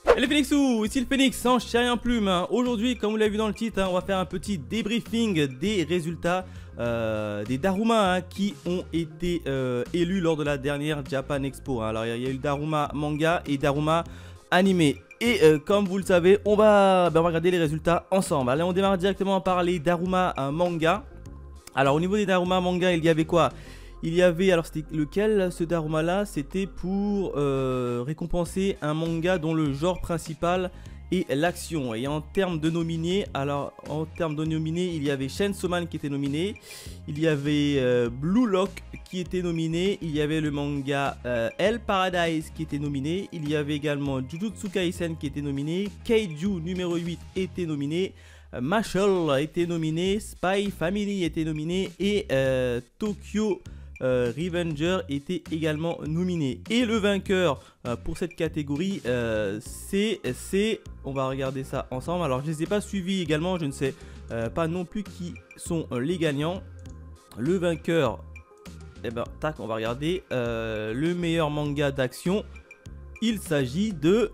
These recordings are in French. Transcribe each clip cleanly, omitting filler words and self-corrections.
Hello Phoenixou, ici le Phoenix sans chien en plume. Aujourd'hui, comme vous l'avez vu dans le titre, on va faire un petit débriefing des résultats des Daruma qui ont été élus lors de la dernière Japan Expo. Alors il y a eu Daruma manga et Daruma animé. Et comme vous le savez, on va regarder les résultats ensemble. Allez, on démarre directement par les Daruma manga. Alors au niveau des Daruma manga, il y avait quoi? Il y avait, alors c'était lequel ce Daruma là? C'était pour récompenser un manga dont le genre principal est l'action. Et en termes de nominés, il y avait Chainsaw Man qui était nominé, il y avait Blue Lock qui était nominé, il y avait le manga Hell Paradise qui était nominé, il y avait également Jujutsu Kaisen qui était nominé, Kaiju numéro 8 était nominé, Marshall était nominé, Spy Family était nominé et Tokyo Revenger était également nominé. Et le vainqueur pour cette catégorie, c'est... On va regarder ça ensemble. Alors je ne les ai pas suivis également, je ne sais pas non plus qui sont les gagnants. Le vainqueur, eh ben, tac, on va regarder. Le meilleur manga d'action, il s'agit de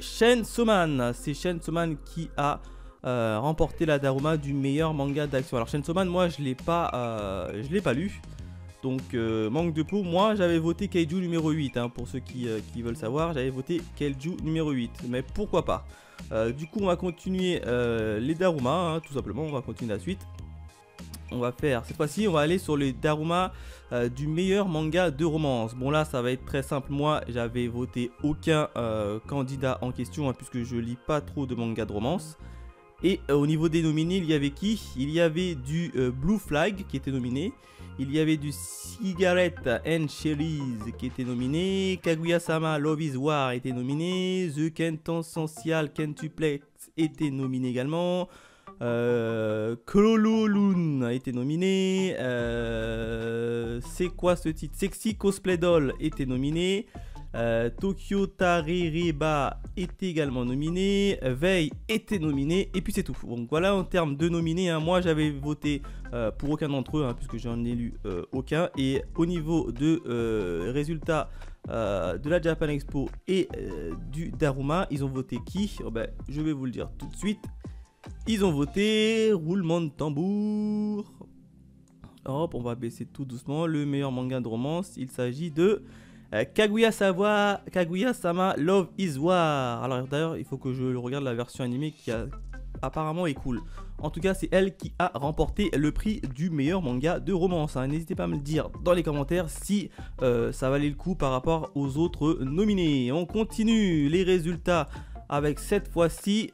Chainsaw Man. C'est Chainsaw Man qui a remporté la Daruma du meilleur manga d'action. Alors Chainsaw Man, moi je l'ai pas lu. Donc manque de peau, moi j'avais voté Kaiju numéro 8 pour ceux qui veulent savoir, j'avais voté Kaiju numéro 8, mais pourquoi pas. Du coup on va continuer les Daruma, tout simplement, on va continuer la suite. On va faire, cette fois-ci on va aller sur les Daruma du meilleur manga de romance. Bon là ça va être très simple, moi j'avais voté aucun candidat en question puisque je lis pas trop de manga de romance. Et au niveau des nominés, il y avait qui? Il y avait du Blue Flag qui était nominé. Il y avait du Cigarette and Cherries qui était nominé. Kaguya-sama Love is War était nominé. The Quintessential Quintuplex était nominé également. Krololun a été nominé. C'est quoi ce titre? Sexy Cosplay Doll était nominé. Tokyo Tarereba était également nominé, Veil était nominé, et puis c'est tout. Donc voilà en termes de nominés, moi j'avais voté pour aucun d'entre eux, puisque j'en ai lu aucun. Et au niveau de résultats de la Japan Expo et du Daruma, ils ont voté qui? Je vais vous le dire tout de suite. Ils ont voté, roulement de tambour. Hop, on va baisser tout doucement. Le meilleur manga de romance, il s'agit de Kaguya-sama Love is War. Alors d'ailleurs il faut que je regarde la version animée qui apparemment est cool. En tout cas c'est elle qui a remporté le prix du meilleur manga de romance. N'hésitez pas à me le dire dans les commentaires si ça valait le coup par rapport aux autres nominés. On continue les résultats avec cette fois-ci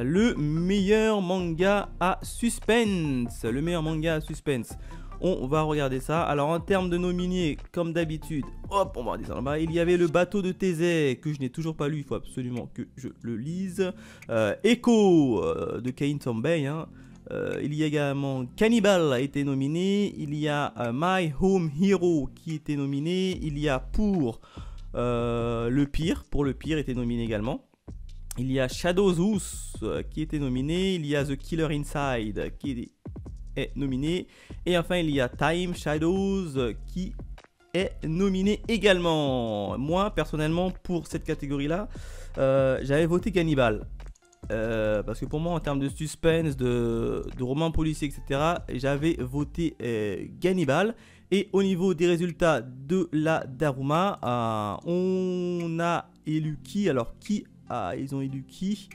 le meilleur manga à suspense. Le meilleur manga à suspense. On va regarder ça. Alors en termes de nominés, comme d'habitude, hop, on va descendre là-bas. Il y avait le bateau de Thésée que je n'ai toujours pas lu. Il faut absolument que je le lise. Echo de Kain Tombay. Il y a également Cannibal a été nominé. Il y a My Home Hero qui était nominé. Il y a pour le pire était nominé également. Il y a Shadow's qui était nominé. Il y a The Killer Inside qui est nominé, et enfin il y a Time Shadows qui est nominé également. Moi personnellement pour cette catégorie là j'avais voté Cannibal parce que pour moi en termes de suspense, de roman policier etc, j'avais voté Cannibal. Et au niveau des résultats de la Daruma, on a élu qui? Alors qui ils ont élu qui?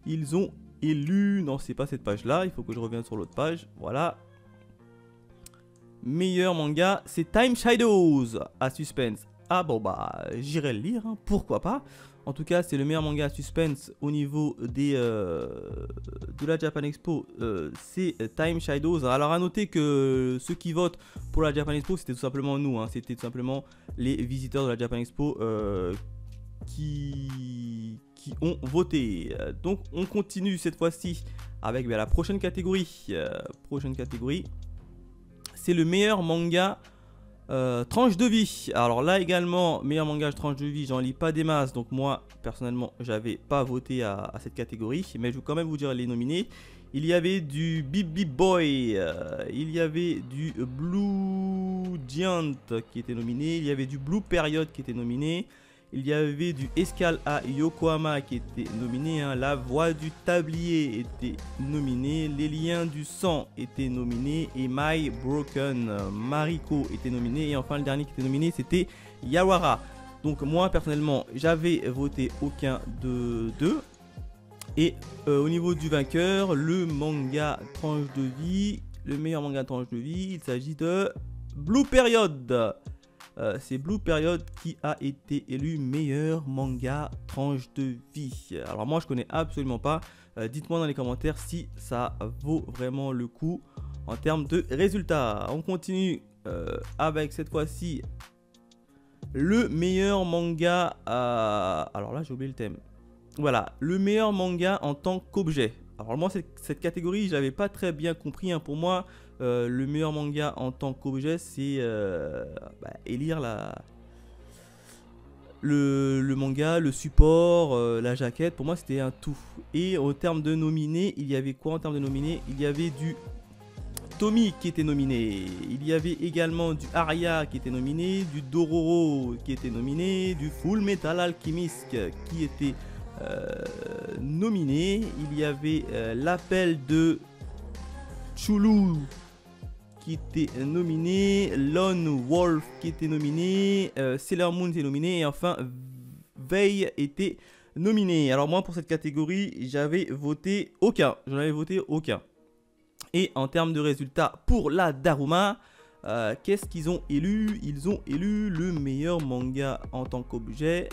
Ils ont élu, non c'est pas cette page là, il faut que je revienne sur l'autre page, voilà. Meilleur manga, c'est Time Shadows à suspense. Ah bon j'irai le lire, pourquoi pas. En tout cas c'est le meilleur manga à suspense au niveau des de la Japan Expo, c'est Time Shadows. Alors à noter que ceux qui votent pour la Japan Expo c'était tout simplement nous, c'était tout simplement les visiteurs de la Japan Expo qui ont voté. Donc on continue cette fois-ci avec la prochaine catégorie. C'est le meilleur manga tranche de vie. Alors là également, meilleur manga tranche de vie, j'en lis pas des masses. Donc moi personnellement j'avais pas voté à cette catégorie, mais je vais quand même vous dire les nominés. Il y avait du Bip Bip Boy, il y avait du Blue Giant qui était nominé, il y avait du Blue Period qui était nominé, Il y avait du Escale à Yokohama qui était nominé, hein. La Voix du Tablier était nominé, Les Liens du Sang étaient nominés et My Broken Mariko était nominé, et enfin le dernier qui était nominé c'était Yawara. Donc moi personnellement j'avais voté aucun de deux. Et au niveau du vainqueur, le manga tranche de vie, le meilleur manga tranche de vie, il s'agit de Blue Period. C'est Blue Period qui a été élu meilleur manga tranche de vie. Alors moi je connais absolument pas. Dites-moi dans les commentaires si ça vaut vraiment le coup en termes de résultats. On continue avec cette fois-ci le meilleur manga. Alors là j'ai oublié le thème. Voilà, le meilleur manga en tant qu'objet. Alors moi cette catégorie je n'avais pas très bien compris, hein. Pour moi le meilleur manga en tant qu'objet c'est élire le manga, le support, la jaquette. Pour moi c'était un tout. Et en termes de nominés, il y avait quoi en termes de nominés? Il y avait du Tommy qui était nominé, il y avait également du Aria qui était nominé, du Dororo qui était nominé, du Full Metal Alchemist qui était nominé, il y avait l'appel de Chulu qui était nominé, Lone Wolf qui était nominé, Sailor Moon était nominé, et enfin Veil était nominé. Alors moi pour cette catégorie j'avais voté aucun, j'en avais voté aucun. Et en termes de résultats pour la Daruma, qu'est-ce qu'ils ont élu? Ils ont élu le meilleur manga en tant qu'objet,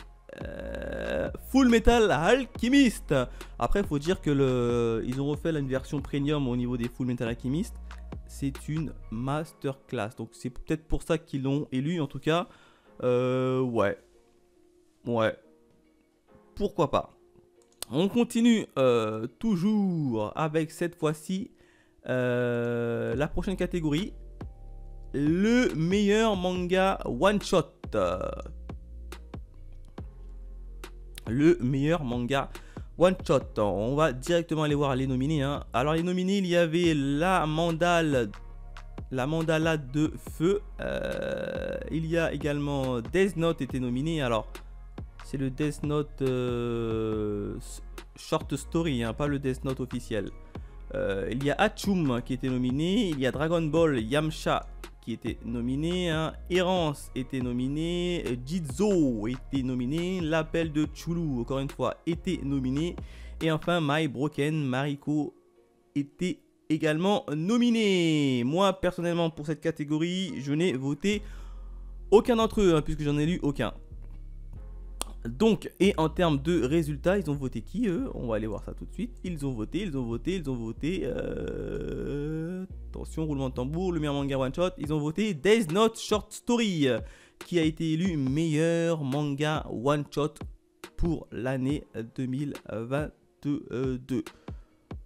Full Metal Alchemist. Après il faut dire que ils ont refait une version premium au niveau des Full Metal Alchemist. C'est une masterclass, donc c'est peut-être pour ça qu'ils l'ont élu. En tout cas ouais, pourquoi pas. On continue toujours avec cette fois-ci la prochaine catégorie, le meilleur manga one shot. Le meilleur manga one shot. On va directement aller voir les nominés, hein. Alors les nominés, il y avait la mandala de feu. Il y a également Death Note était nominé. Alors c'est le Death Note short story, hein, pas le Death Note officiel. Il y a Hachum qui était nominé, il y a Dragon Ball Yamcha qui était nominé, hein. Errance était nominé, Jizo était nominé, l'appel de Chulu encore une fois était nominé, et enfin My Broken Mariko était également nominé. Moi personnellement pour cette catégorie je n'ai voté aucun d'entre eux, hein, puisque j'en ai lu aucun. Donc, et en termes de résultats, ils ont voté qui eux? On va aller voir ça tout de suite. Ils ont voté. Attention, roulement de tambour, le meilleur manga one shot. Ils ont voté Death Note Short Story, qui a été élu meilleur manga one shot pour l'année 2022.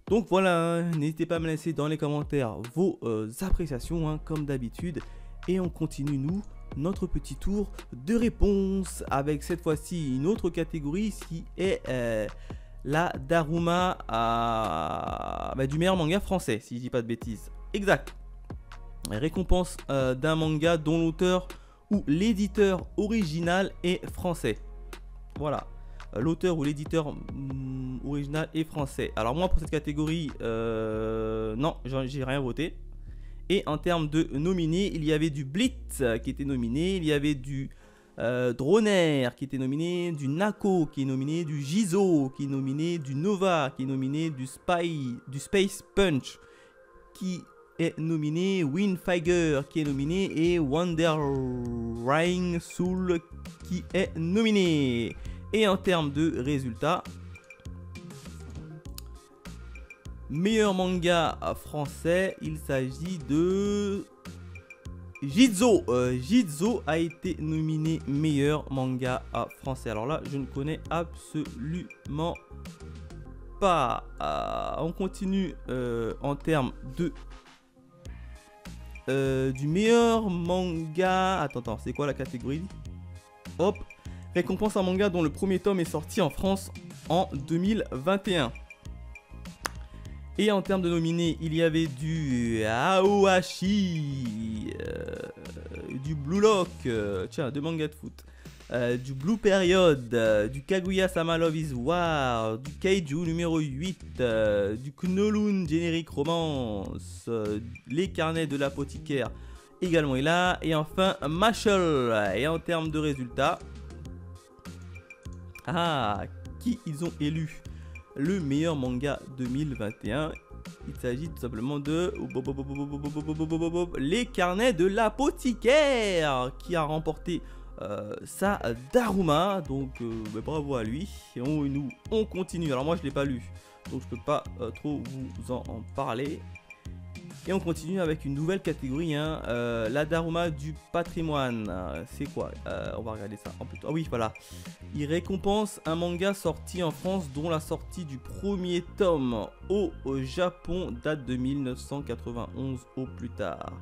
Donc voilà, hein, n'hésitez pas à me laisser dans les commentaires vos appréciations, hein, comme d'habitude. Et on continue nous notre petit tour de réponse avec cette fois-ci une autre catégorie qui est la Daruma du meilleur manga français, si je dis pas de bêtises. Exact. Récompense d'un manga dont l'auteur ou l'éditeur original est français. Voilà. L'auteur ou l'éditeur original est français. Alors moi pour cette catégorie, non, j'ai rien voté. Et en termes de nominés, il y avait du Blitz qui était nominé, il y avait du Droner qui était nominé, du Nako qui est nominé, du Gizo qui est nominé, du Nova qui est nominé, du Space Punch qui est nominé, Windfire qui est nominé et Wandering Soul qui est nominé. Et en termes de résultats, meilleur manga français, il s'agit de Jizo. Jizo a été nominé meilleur manga français. Alors là, je ne connais absolument pas. On continue en termes de du meilleur manga. Attends, c'est quoi la catégorie? Hop, récompense un manga dont le premier tome est sorti en France en 2021. Et en termes de nominés, il y avait du Aohashi, du Blue Lock, tiens, deux mangas de foot. du Blue Period, du Kaguya-sama Love is War, du Kaiju numéro 8, du K'nohlun Generic Romance, les carnets de l'apothicaire également est là, et enfin Mashle. Et en termes de résultats, qui ils ont élu le meilleur manga 2021? Il s'agit tout simplement de les carnets de l'apothicaire qui a remporté sa Daruma. Donc bravo à lui. Et on continue. Alors moi je l'ai pas lu, donc je peux pas trop vous en parler. Et on continue avec une nouvelle catégorie, hein, la Daruma du patrimoine. C'est quoi? On va regarder ça en plus. Ah oui, voilà. Il récompense un manga sorti en France dont la sortie du premier tome au Japon date de 1991 au plus tard.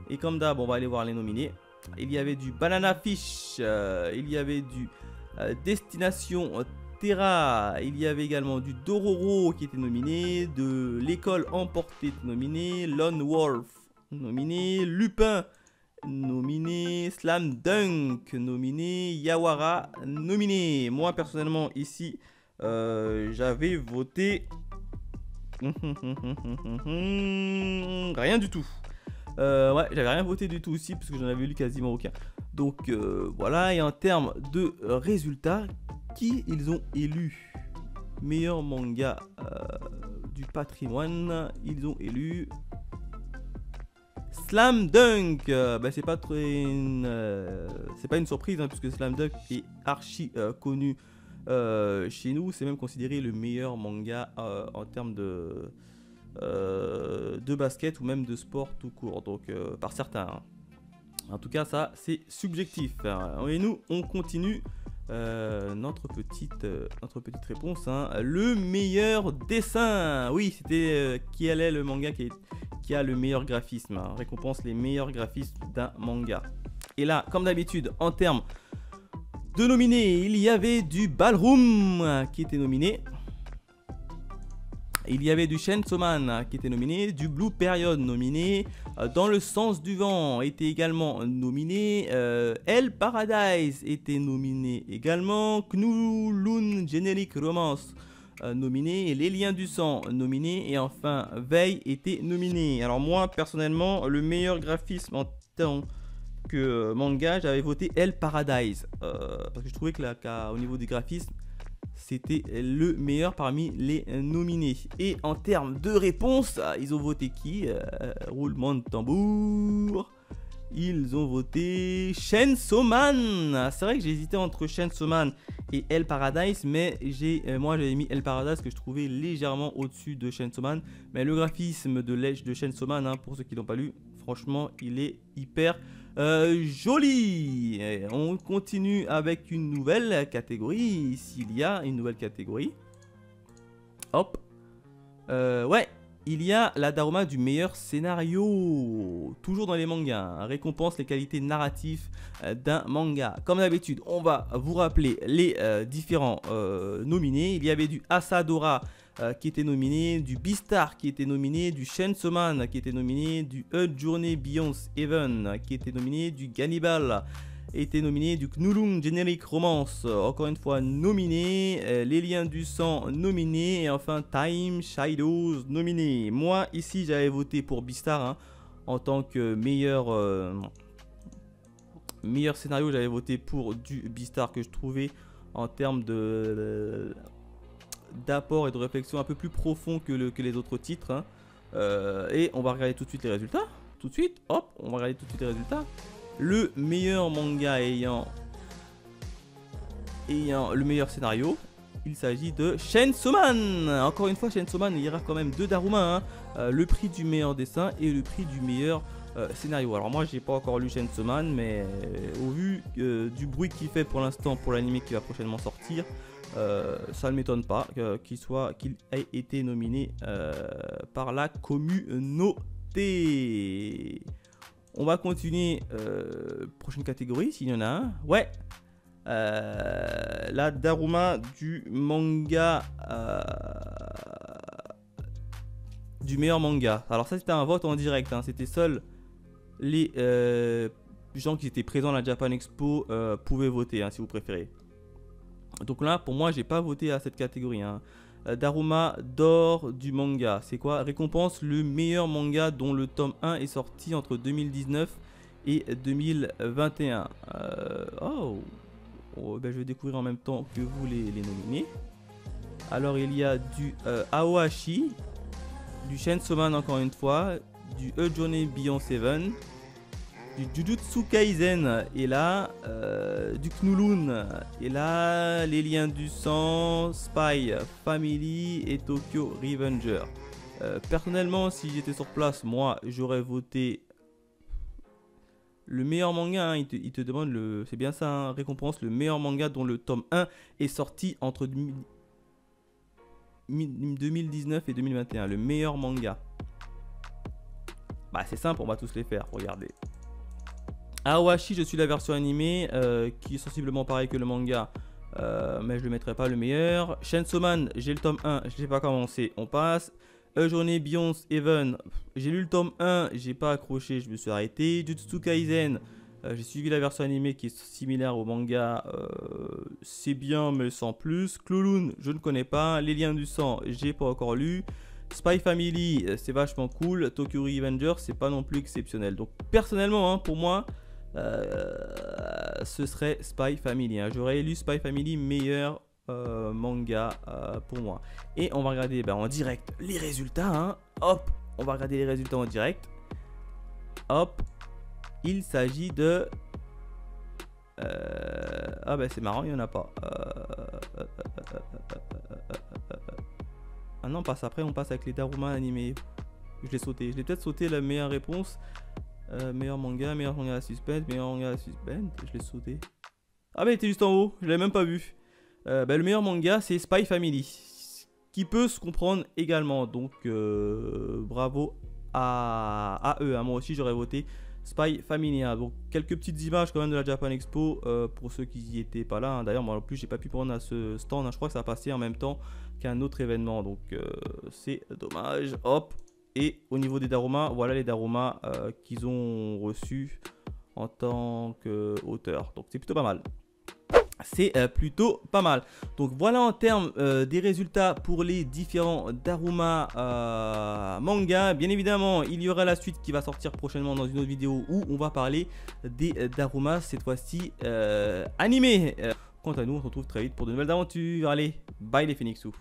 Et comme d'hab, on va aller voir les nominés. Il y avait du Banana Fish, il y avait du Destination Terra, il y avait également du Dororo qui était nominé, de L'école emportée nominé, Lone Wolf nominé, Lupin nominé, Slam Dunk nominé, Yawara nominé. Moi personnellement ici j'avais voté rien du tout. Ouais, j'avais rien voté du tout aussi parce que j'en avais lu quasiment aucun. Donc voilà, et en termes de résultats, qui ils ont élu meilleur manga du patrimoine? Ils ont élu Slam Dunk. C'est pas une surprise, hein, puisque Slam Dunk est archi connu chez nous. C'est même considéré le meilleur manga en termes de basket ou même de sport tout court, donc par certains, hein. En tout cas ça c'est subjectif, hein. Et nous on continue notre petite réponse, hein. Le meilleur dessin, oui, c'était quel est le manga qui a le meilleur graphisme, hein. Récompense les meilleurs graphismes d'un manga. Et là comme d'habitude en termes de nominés, il y avait du Ballroom qui était nominé. Il y avait du Chainsaw Man qui était nominé, du Blue Period nominé, Dans le sens du vent était également nominé, Hell Paradise était nominé également, K'nohlun Generic Romance nominé, Les liens du sang nominé, et enfin Veil était nominé. Alors moi personnellement, le meilleur graphisme en tant que manga, j'avais voté Hell Paradise, parce que je trouvais que au niveau des graphismes, c'était le meilleur parmi les nominés. Et en termes de réponse, ils ont voté qui? Roulement de tambour. Ils ont voté Chainsaw Man. C'est vrai que j'ai hésité entre Chainsaw Man et Hell Paradise, mais moi j'avais mis Hell Paradise que je trouvais légèrement au-dessus de Chainsaw Man. Mais le graphisme de Chainsaw Man, hein, pour ceux qui l'ont pas lu, franchement il est hyper joli. Et on continue avec une nouvelle catégorie, s'il y a une nouvelle catégorie. Hop. Ouais, il y a la Daruma du meilleur scénario. Toujours dans les mangas, hein. Récompense les qualités narratives d'un manga. Comme d'habitude, on va vous rappeler les différents nominés. Il y avait du Asadora qui était nominé, du Beastar qui était nominé, du Chainsaw Man qui était nominé, du A Journey Beyond Heaven qui était nominé, du Gannibal était nominé, du K'nohlun Generic Romance encore une fois nominé, Les liens du sang nominé, et enfin Time Shadows nominé. Moi ici j'avais voté pour Beastar, hein, en tant que meilleur scénario. J'avais voté pour du Beastar que je trouvais en termes d'apport et de réflexion un peu plus profond que les autres titres, hein. Et on va regarder tout de suite les résultats. Tout de suite, hop, on va regarder tout de suite les résultats. Le meilleur manga ayant le meilleur scénario, il s'agit de Chainsaw Man. Encore une fois, Chainsaw Man, il y aura quand même 2 Daruma, hein. Le prix du meilleur dessin et le prix du meilleur scénario. Alors moi j'ai pas encore lu Chainsaw Man, mais au vu du bruit qu'il fait pour l'instant pour l'anime qui va prochainement sortir, ça ne m'étonne pas qu'il ait été nominé par la communauté. On va continuer, prochaine catégorie s'il y en a un. Ouais, la Daruma du manga du meilleur manga. Alors ça c'était un vote en direct, hein. C'était seuls les gens qui étaient présents à la Japan Expo pouvaient voter hein, si vous préférez. Donc là, pour moi, j'ai pas voté à cette catégorie. Hein. Daruma d'or du manga. C'est quoi? Récompense le meilleur manga dont le tome 1 est sorti entre 2019 et 2021. Ben je vais découvrir en même temps que vous les nominés. Alors il y a du Aohashi, du Chainsaw Man encore une fois, du A Journey Beyond Seven, du Jujutsu Kaisen, et là, du Knulun, et là, les liens du sang, Spy Family et Tokyo Revenger. Personnellement, si j'étais sur place, moi, j'aurais voté le meilleur manga. Hein, il te demande, c'est bien ça, hein, récompense, le meilleur manga dont le tome 1 est sorti entre 2019 et 2021. Le meilleur manga. Bah, c'est simple, on va tous les faire, regardez. Aohashi, je suis la version animée qui est sensiblement pareil que le manga, mais je ne mettrai pas le meilleur. Chainsaw Man, j'ai le tome 1, je n'ai pas commencé, on passe. A Journey Beyond Even, j'ai lu le tome 1, j'ai pas accroché, je me suis arrêté. Jujutsu Kaisen, j'ai suivi la version animée qui est similaire au manga, c'est bien mais sans plus. Knulun, je ne connais pas. Les liens du sang, j'ai pas encore lu. Spy Family, c'est vachement cool. Tokyo Revenger, c'est pas non plus exceptionnel. Donc personnellement, hein, pour moi, ce serait Spy Family. Hein. J'aurais élu Spy Family meilleur manga pour moi. Et on va regarder en direct les résultats. Hein. Hop, on va regarder les résultats en direct. Hop, il s'agit de... Ah bah c'est marrant, il n'y en a pas. Ah non, on passe après, on passe avec les Daruma animés. Je l'ai sauté. Je l'ai peut-être sauté la meilleure réponse. Meilleur manga à suspense, meilleur manga à suspense. Je l'ai sauté. Ah bah il était juste en haut, je l'avais même pas vu. Le meilleur manga c'est Spy Family. Qui peut se comprendre également. Donc bravo à eux. Hein. Moi aussi j'aurais voté Spy Family. Hein. Donc quelques petites images quand même de la Japan Expo pour ceux qui n'y étaient pas là. Hein. D'ailleurs moi en plus j'ai pas pu prendre à ce stand. Hein. Je crois que ça a passé en même temps qu'un autre événement. Donc c'est dommage. Hop. Et au niveau des Daruma, voilà les Daruma qu'ils ont reçus en tant qu'auteur. Donc c'est plutôt pas mal. C'est plutôt pas mal. Donc voilà en termes des résultats pour les différents Daruma manga. Bien évidemment, il y aura la suite qui va sortir prochainement dans une autre vidéo où on va parler des Daruma, cette fois-ci animés. Quant à nous, on se retrouve très vite pour de nouvelles aventures. Allez, bye les Phoenixous.